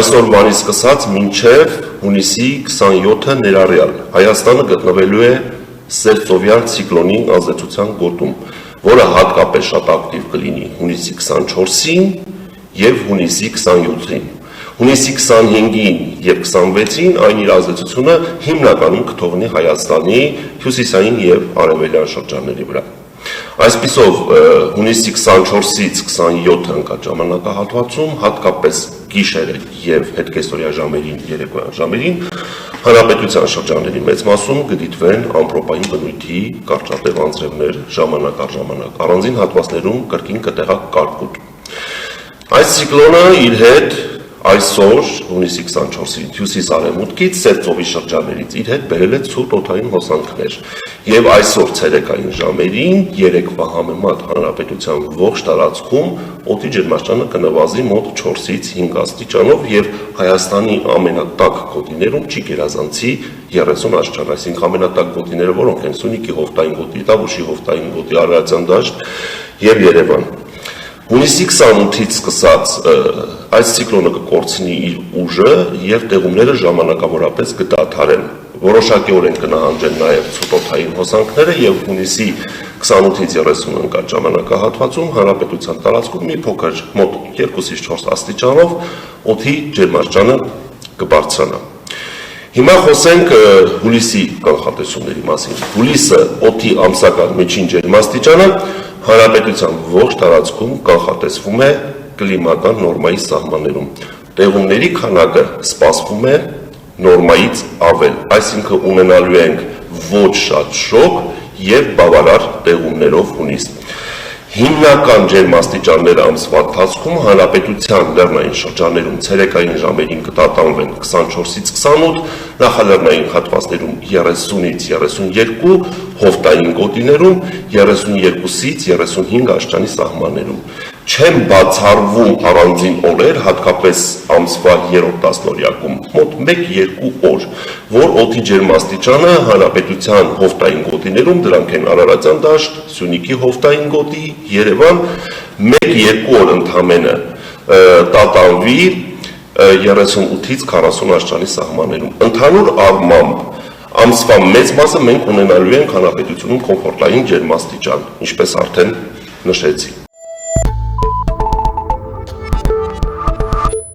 այսօրվանից սկսած մինչև հունիսի 27-ը ներառյալ Հայաստանը գտնվելու է սերծովյան ցիկլոնի ազդեցության գոտում, որը հատկապես շատ ակտիվ կլինի հունիսի 24-ին եւ հունիսի 27-ին։ Հունիսի 25-ին եւ 26-ին այն իր ազդեցությունը հիմնականում կթողնի Հայաստանի հյուսիսային եւ արևելյան շրջանների վրա։ Այսպիսով հունիսի 24-ից 27-ը ընկած ժամանակահատվածում հատկապես գիշերը եւ հետկեսօրյա ժամերին, երեկոյան ժամերին հանրապետության շրջանների մեծ մասում կդիտվեն ամպրոպային բնույթի կարճատև անձրևներ ժամանակ առ ժամանակ, առանձին հատվածներում կրկին կտեղակ կարկուտ։ Այս ցիկլոնը իր հետ այսօր հունիսի 24-ին հյուսիս-արևմուտքից սերծովի շրջաններից իր հետ բերել է ցուրտ օդային հոսանքներ եւ այսօր ցերեկային ժամերին երեկվա համեմատ հանրապետության ողջ տարածքում օդի ջերմաստիճանը կնվազի մոտ 4-ից 5 աստիճանով եւ Հայաստանի ամենատակ գոտիներում չի գերազանցի 30 աստիճան, այսինքն ամենատակ գոտիները որոնք են Սյունիքի հովտային գոտի, Տավուշի հովտային գոտի, Արարատյան դաշտ եւ Երևան։ Հունիսի 28-ից սկսած այս ցիկլոնը կկորցնի իր ուժը եւ տեղումները ժամանակավորապես կդադարեն։ Որոշակիորեն կնահանջեն նաեւ ցուտօդային հոսանքները եւ հունիսի 28-ից 30 ընկած ժամանակահատվածում հանրապետության տարածքում մի փոքր մոտ 2-ից 4 աստիճանով օդի ջերմաստիճանը կբարձրանա։ Հիմա խոսենք հուլիսի կանխատեսումների մասին։ Հուլիսը օդի ամսական միջին ջերմաստիճանը հանրապետության ողջ տարածքում կանխատեսվում է կլիմական նորմայի սահմաններում։ Տեղումների քանակը սպասվում է նորմայից ավել, այսինքն ունենալու ենք ոչ շատ շոգ եւ բավարար տեղումներով հունիս։ Հիմնական ջերմաստիճանները ամսվա ընթացքում հանրապետության լեռնային շրջաններում ցերեկային ժամերին կտատանվեն 24-ից 28, նախալեռնային հատվածներում 30-ից 32, հովտային գոտիներում 32-ից 35 աստիճանի սահմաններում։ Չեն բացառվում առանձին օրեր, հատկապես ամսվա 3-րդ տասնօրյակում, մոտ 1-2 օր, որ օդի ջերմաստիճանը հանրապետության հովտային գոտիներում, դրանք են Արարատյան դաշտ, Սյունիքի հովտային գոտի, Երևան, 1-2 օր ընդամենը տատանվի 38-ից 40 աստիճանի սահմաններում։ Ընդհանուր առմամբ ամսվա մեծ մասը մենք ունենալու ենք հանրապետությունում կոմֆորտային ջերմաստիճան, ինչպես արդեն նշեցի։